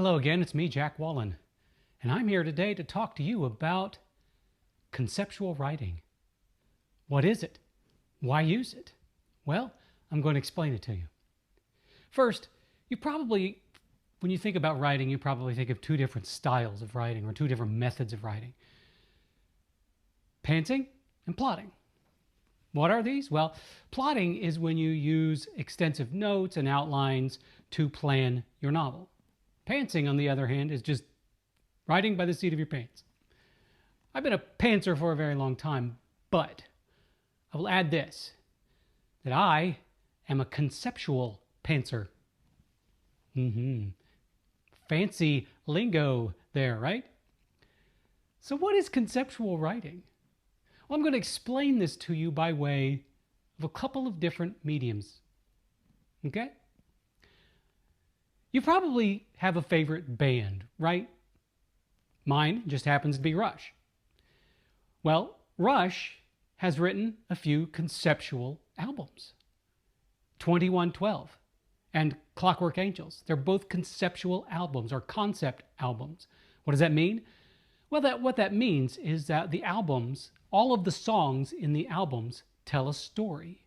Hello again, it's me, Jack Wallen, and I'm here today to talk to you about conceptual writing. What is it? Why use it? Well, I'm going to explain it to you. First, when you think about writing, you probably think of two different styles of writing or two different methods of writing. Pantsing and plotting. What are these? Well, plotting is when you use extensive notes and outlines to plan your novel. Pantsing, on the other hand, is just writing by the seat of your pants. I've been a pantser for a very long time, but I will add this, that I am a conceptual pantser. Fancy lingo there, right? So what is conceptual writing? Well, I'm going to explain this to you by way of a couple of different mediums. Okay? You probably have a favorite band, right? Mine just happens to be Rush. Well, Rush has written a few conceptual albums. 2112 and Clockwork Angels. They're both conceptual albums or concept albums. What does that mean? Well, what that means is that the albums, all of the songs in the albums tell a story.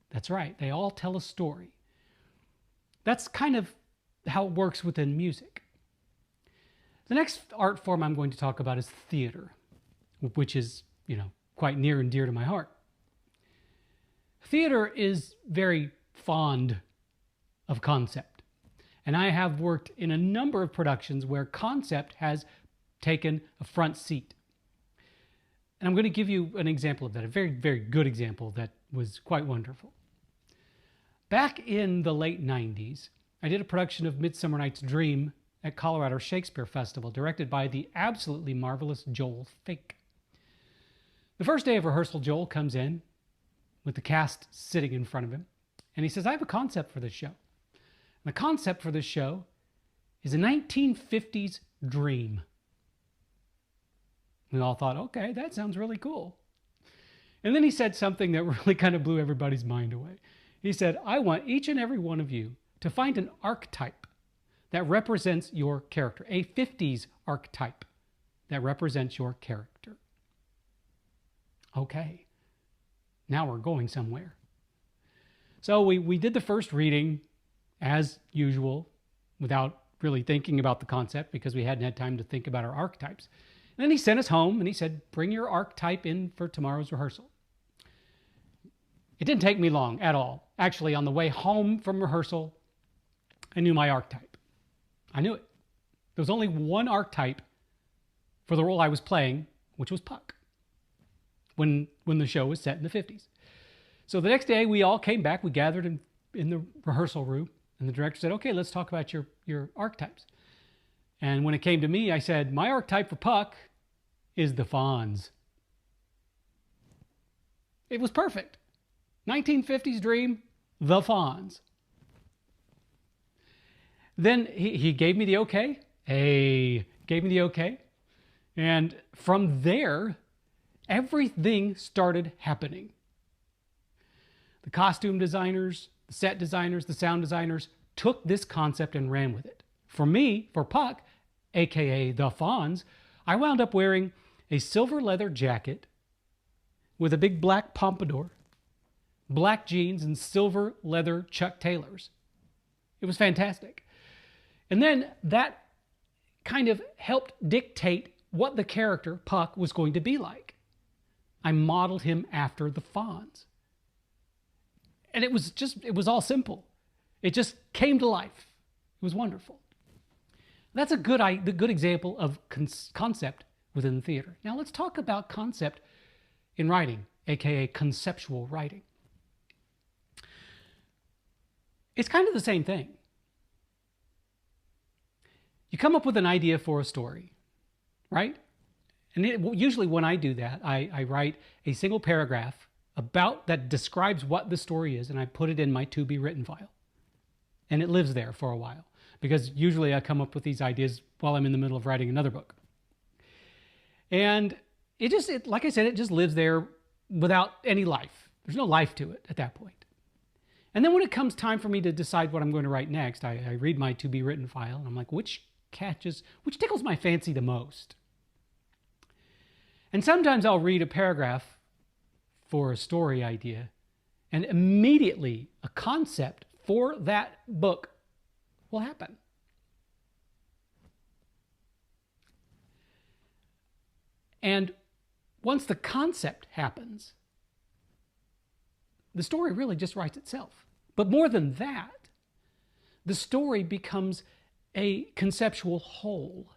That's right, they all tell a story. That's kind of how it works within music. The next art form I'm going to talk about is theater, which is, quite near and dear to my heart. Theater is very fond of concept, and I have worked in a number of productions where concept has taken a front seat. And I'm going to give you an example of that, a very, very good example that was quite wonderful. Back in the late 90s, I did a production of Midsummer Night's Dream at Colorado Shakespeare Festival, directed by the absolutely marvelous Joel Fink. The first day of rehearsal, Joel comes in with the cast sitting in front of him, and he says, I have a concept for this show. And the concept for this show is a 1950s dream. We all thought, okay, that sounds really cool. And then he said something that really kind of blew everybody's mind away. He said, I want each and every one of you to find an archetype that represents your character, a 50s archetype that represents your character. Okay, now we're going somewhere. So we did the first reading as usual without really thinking about the concept because we hadn't had time to think about our archetypes. And then he sent us home and he said, bring your archetype in for tomorrow's rehearsal. It didn't take me long at all. Actually, on the way home from rehearsal, I knew my archetype. I knew it. There was only one archetype for the role I was playing, which was Puck, when the show was set in the 50s. So the next day, we all came back. We gathered in the rehearsal room, and the director said, okay, let's talk about your archetypes. And when it came to me, I said, my archetype for Puck is the Fonz. It was perfect. 1950s dream, the Fonz. Then he gave me the okay. Gave me the okay. And from there, everything started happening. The costume designers, the set designers, the sound designers took this concept and ran with it. For me, for Puck, aka the Fonz, I wound up wearing a silver leather jacket with a big black pompadour, black jeans, and silver leather Chuck Taylors. It was fantastic. And then that kind of helped dictate what the character, Puck, was going to be like. I modeled him after the Fonz. And it was all simple. It just came to life. It was wonderful. That's a good example of concept within the theater. Now let's talk about concept in writing, aka conceptual writing. It's kind of the same thing. You come up with an idea for a story, right? And usually when I do that, I write a single paragraph that describes what the story is, and I put it in my to be written file. And it lives there for a while, because usually I come up with these ideas while I'm in the middle of writing another book. And like I said, it just lives there without any life. There's no life to it at that point. And then when it comes time for me to decide what I'm going to write next, I read my to be written file and I'm like, which tickles my fancy the most? And sometimes I'll read a paragraph for a story idea, and immediately a concept for that book will happen. And once the concept happens, the story really just writes itself. But more than that, the story becomes a conceptual whole.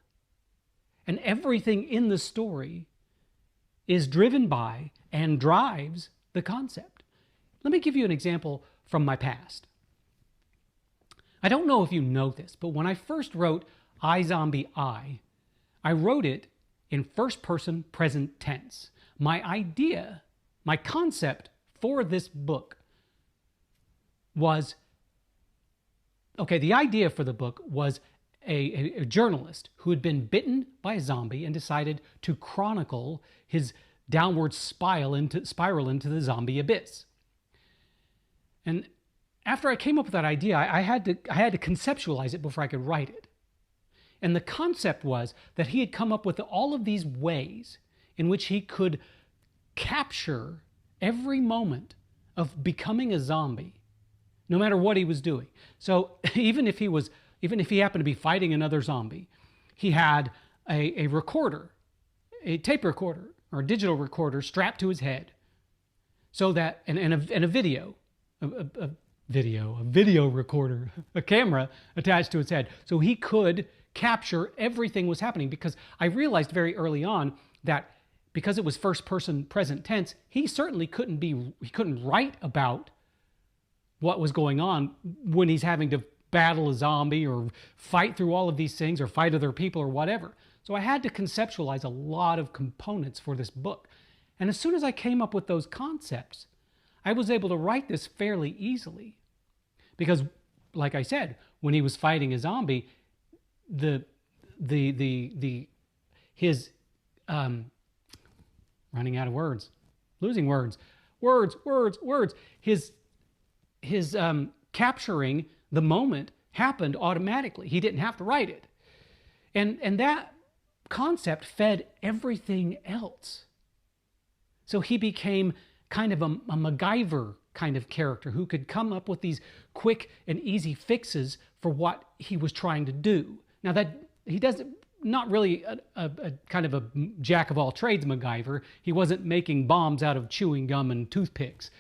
And everything in the story is driven by and drives the concept. Let me give you an example from my past. I don't know if you know this, but when I first wrote I, Zombie, I wrote it in first person present tense. My idea, my concept for this book was, the idea for the book was a journalist who had been bitten by a zombie and decided to chronicle his downward spiral into the zombie abyss. And after I came up with that idea, I had to conceptualize it before I could write it. And the concept was that he had come up with all of these ways in which he could capture every moment of becoming a zombie, no matter what he was doing. So even if he happened to be fighting another zombie, he had a recorder, a tape recorder or a digital recorder strapped to his head, so that and a video recorder, a camera attached to his head, so he could capture everything was happening. Because I realized very early on that because it was first person present tense, he certainly couldn't write about what was going on when he's having to battle a zombie or fight through all of these things or fight other people or whatever. So I had to conceptualize a lot of components for this book. And as soon as I came up with those concepts, I was able to write this fairly easily. Because, like I said, when he was fighting a zombie, his running out of words, losing words, his capturing the moment happened automatically. He didn't have to write it. And that concept fed everything else. So he became kind of a MacGyver kind of character who could come up with these quick and easy fixes for what he was trying to do. Now that he doesn't, not really a kind of a jack of all trades MacGyver. He wasn't making bombs out of chewing gum and toothpicks,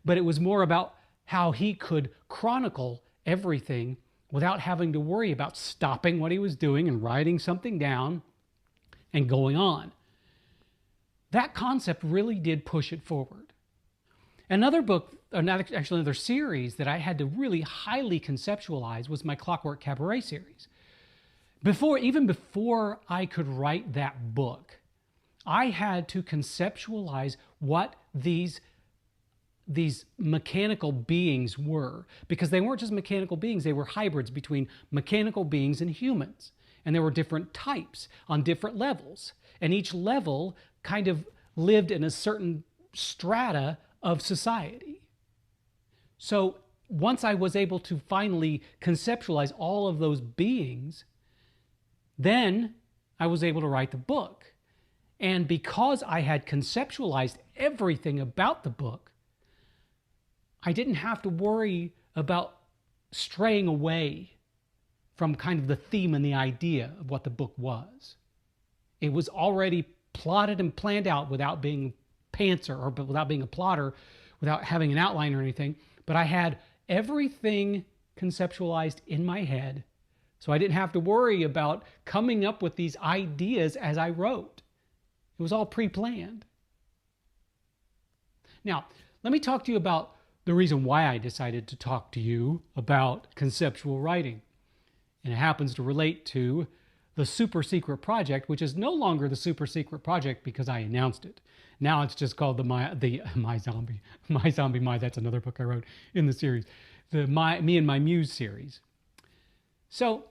but it was more about how he could chronicle everything without having to worry about stopping what he was doing and writing something down and going on. That concept really did push it forward. Another book, another series that I had to really highly conceptualize was my Clockwork Cabaret series. Even before I could write that book, I had to conceptualize what these mechanical beings were, because they weren't just mechanical beings, they were hybrids between mechanical beings and humans. And there were different types on different levels. And each level kind of lived in a certain strata of society. So once I was able to finally conceptualize all of those beings, then I was able to write the book. And because I had conceptualized everything about the book, I didn't have to worry about straying away from kind of the theme and the idea of what the book was. It was already plotted and planned out without being a pantser or without being a plotter, without having an outline or anything. But I had everything conceptualized in my head, so I didn't have to worry about coming up with these ideas as I wrote. It was all pre-planned. Now, let me talk to you about the reason why I decided to talk to you about conceptual writing. And it happens to relate to the super secret project, which is no longer the super secret project because I announced it. Now it's just called My Zombie. That's another book I wrote in the series. The Me and My Muse series. So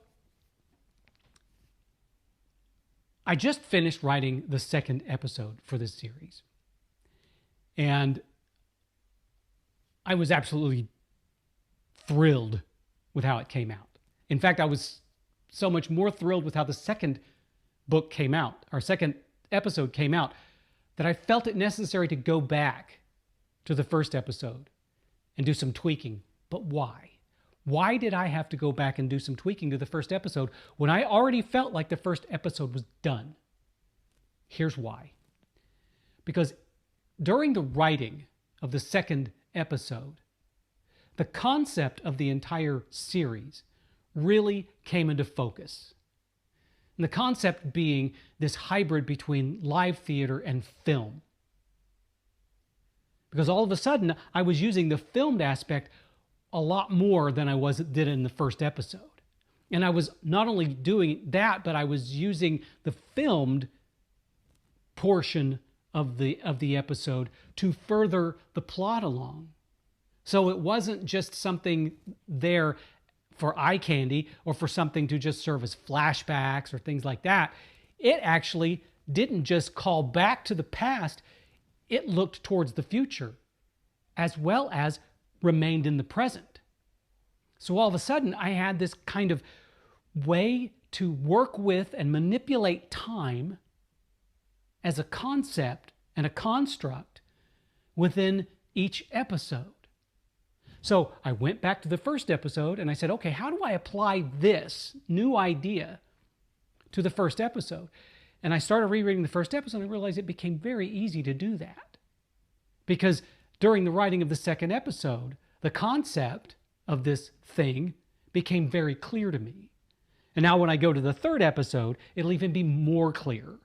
I just finished writing the second episode for this series. And I was absolutely thrilled with how it came out. In fact, I was so much more thrilled with how the second book came out, our second episode came out, that I felt it necessary to go back to the first episode and do some tweaking. But why? Why did I have to go back and do some tweaking to the first episode when I already felt like the first episode was done? Here's why. Because during the writing of the second episode, the concept of the entire series really came into focus. And the concept being this hybrid between live theater and film. Because all of a sudden, I was using the filmed aspect a lot more than I did in the first episode. And I was not only doing that, but I was using the filmed portion of the episode to further the plot along. So it wasn't just something there for eye candy or for something to just serve as flashbacks or things like that. It actually didn't just call back to the past, it looked towards the future as well as remained in the present. So all of a sudden, I had this kind of way to work with and manipulate time as a concept and a construct within each episode. So I went back to the first episode and I said, okay, how do I apply this new idea to the first episode? And I started rereading the first episode and I realized it became very easy to do that. Because during the writing of the second episode, the concept of this thing became very clear to me. And now when I go to the third episode, it'll even be more clear.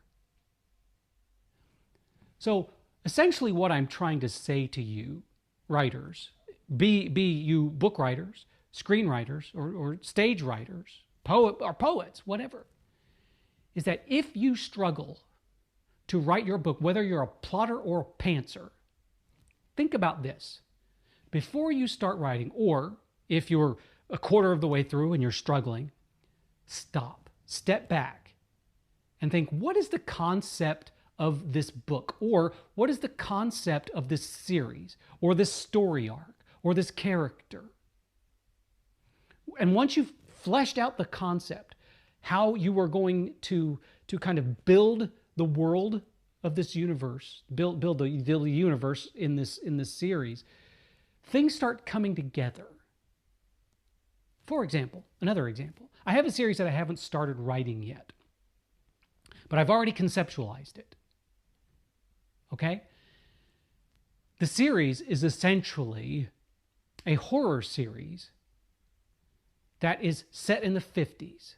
So essentially what I'm trying to say to you, writers, be you book writers, screenwriters, or stage writers, poets, whatever, is that if you struggle to write your book, whether you're a plotter or a pantser, think about this. Before you start writing, or if you're a quarter of the way through and you're struggling, stop, step back, and think, what is the concept of this book? Or what is the concept of this series, or this story arc, or this character? And once you've fleshed out the concept, how you are going to kind of build the world of this universe, build the universe in this series, things start coming together. For example, another example, I have a series that I haven't started writing yet, but I've already conceptualized it. Okay? The series is essentially a horror series that is set in the 50s.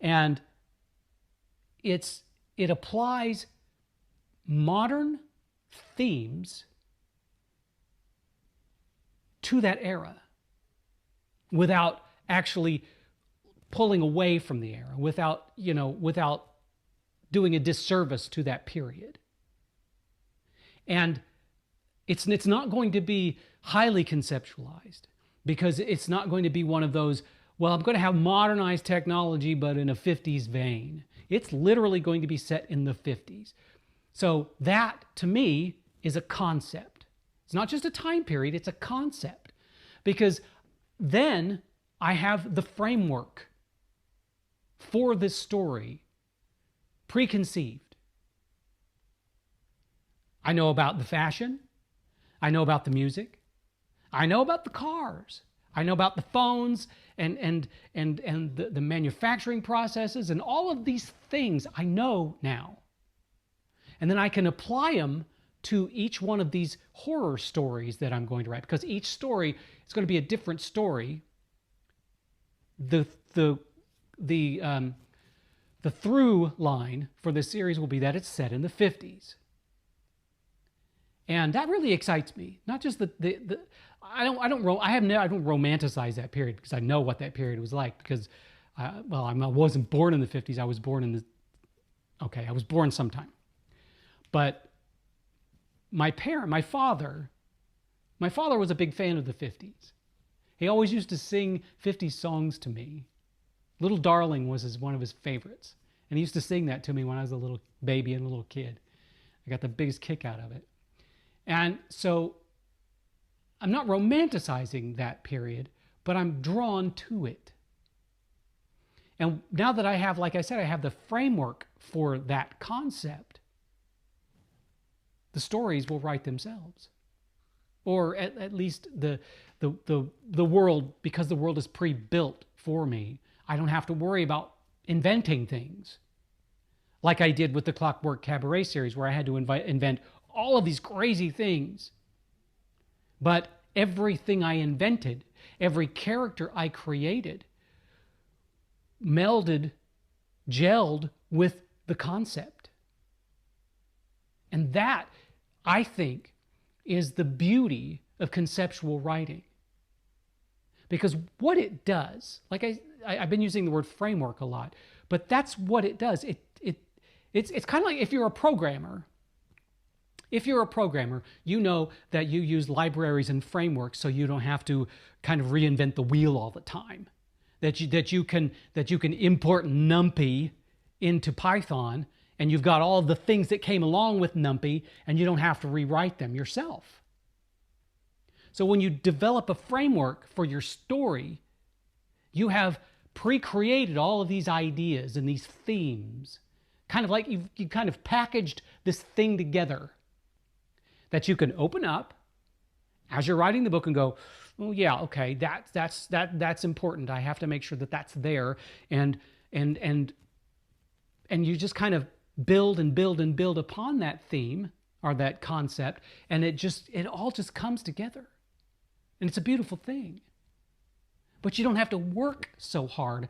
And it applies modern themes to that era without actually pulling away from the era, without doing a disservice to that period. And it's not going to be highly conceptualized, because it's not going to be one of those, well, I'm going to have modernized technology, but in a 50s vein. It's literally going to be set in the 50s. So that, to me, is a concept. It's not just a time period, it's a concept. Because then I have the framework for this story preconceived. I know about the fashion. I know about the music. I know about the cars. I know about the phones and the manufacturing processes and all of these things I know now. And then I can apply them to each one of these horror stories that I'm going to write, because each story is going to be a different story. The through line for this series will be that it's set in the 50s. And that really excites me. Not just I don't romanticize that period, because I know what that period was like, because I wasn't born in the 50s. I was born I was born sometime. But my father was a big fan of the 50s. He always used to sing 50s songs to me. Little Darling was one of his favorites. And he used to sing that to me when I was a little baby and a little kid. I got the biggest kick out of it. And so I'm not romanticizing that period, but I'm drawn to it. And now that I have, like I said, I have the framework for that concept, the stories will write themselves. Or at least the world, because the world is pre-built for me, I don't have to worry about inventing things. Like I did with the Clockwork Cabaret series, where I had to invent all of these crazy things. But everything I invented, every character I created, melded, gelled with the concept. And that, I think, is the beauty of conceptual writing. Because what it does, like I've been using the word framework a lot, but that's what it does. It's kind of like if you're a programmer. If you're a programmer, you know that you use libraries and frameworks so you don't have to kind of reinvent the wheel all the time. That you can import NumPy into Python, and you've got all the things that came along with NumPy, and you don't have to rewrite them yourself. So when you develop a framework for your story, you have pre-created all of these ideas and these themes, kind of like you kind of packaged this thing together that you can open up as you're writing the book and go, oh yeah, okay, that's important. I have to make sure that that's there, and you just kind of build and build and build upon that theme or that concept, and it all just comes together, and it's a beautiful thing. But you don't have to work so hard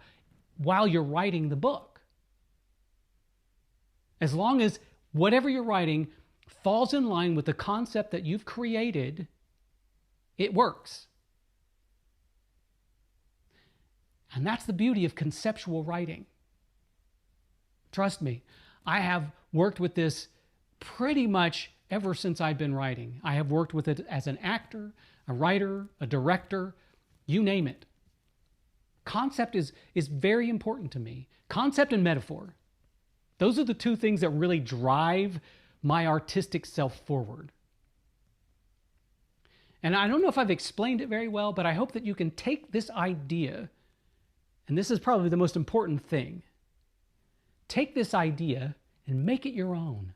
while you're writing the book. As long as whatever you're writing falls in line with the concept that you've created, it works. And that's the beauty of conceptual writing. Trust me, I have worked with this pretty much ever since I've been writing. I have worked with it as an actor, a writer, a director, you name it. Concept is very important to me. Concept and metaphor. Those are the two things that really drive my artistic self forward. And I don't know if I've explained it very well, but I hope that you can take this idea, and this is probably the most important thing. Take this idea and make it your own.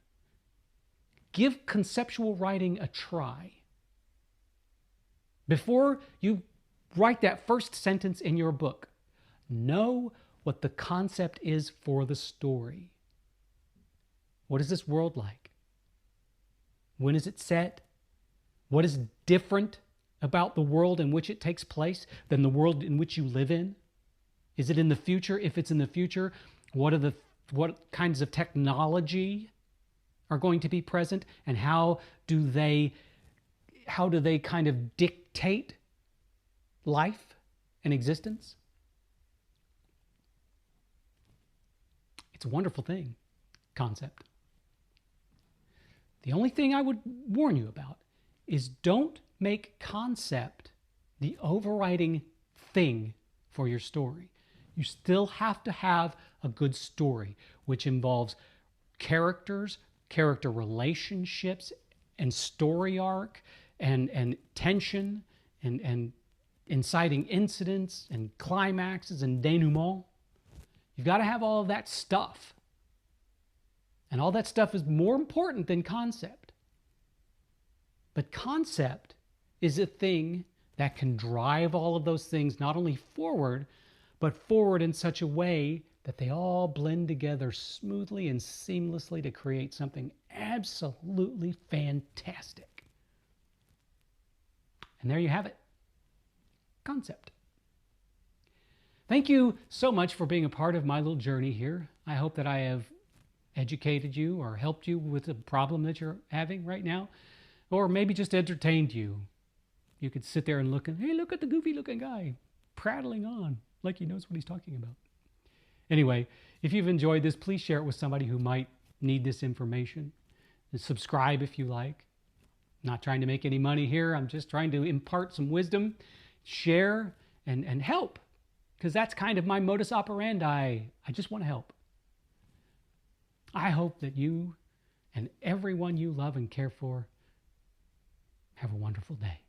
Give conceptual writing a try. Before you write that first sentence in your book, know what the concept is for the story. What is this world like? When is it set? What is different about the world in which it takes place than the world in which you live in? Is it in the future? If it's in the future, what kinds of technology are going to be present, and how do they kind of dictate life and existence? It's a wonderful thing, concept. The only thing I would warn you about is don't make concept the overriding thing for your story. You still have to have a good story, which involves characters, character relationships, and story arc, and tension, and inciting incidents, and climaxes, and denouement. You've got to have all of that stuff. And all that stuff is more important than concept. But concept is a thing that can drive all of those things not only forward, but forward in such a way that they all blend together smoothly and seamlessly to create something absolutely fantastic. And there you have it. Concept. Thank you so much for being a part of my little journey here. I hope that I have educated you or helped you with the problem that you're having right now, or maybe just entertained you. You could sit there and look at the goofy looking guy prattling on like he knows what he's talking about. Anyway, if you've enjoyed this, please share it with somebody who might need this information. And subscribe if you like. I'm not trying to make any money here. I'm just trying to impart some wisdom, share, and help, because that's kind of my modus operandi. I just want to help. I hope that you and everyone you love and care for have a wonderful day.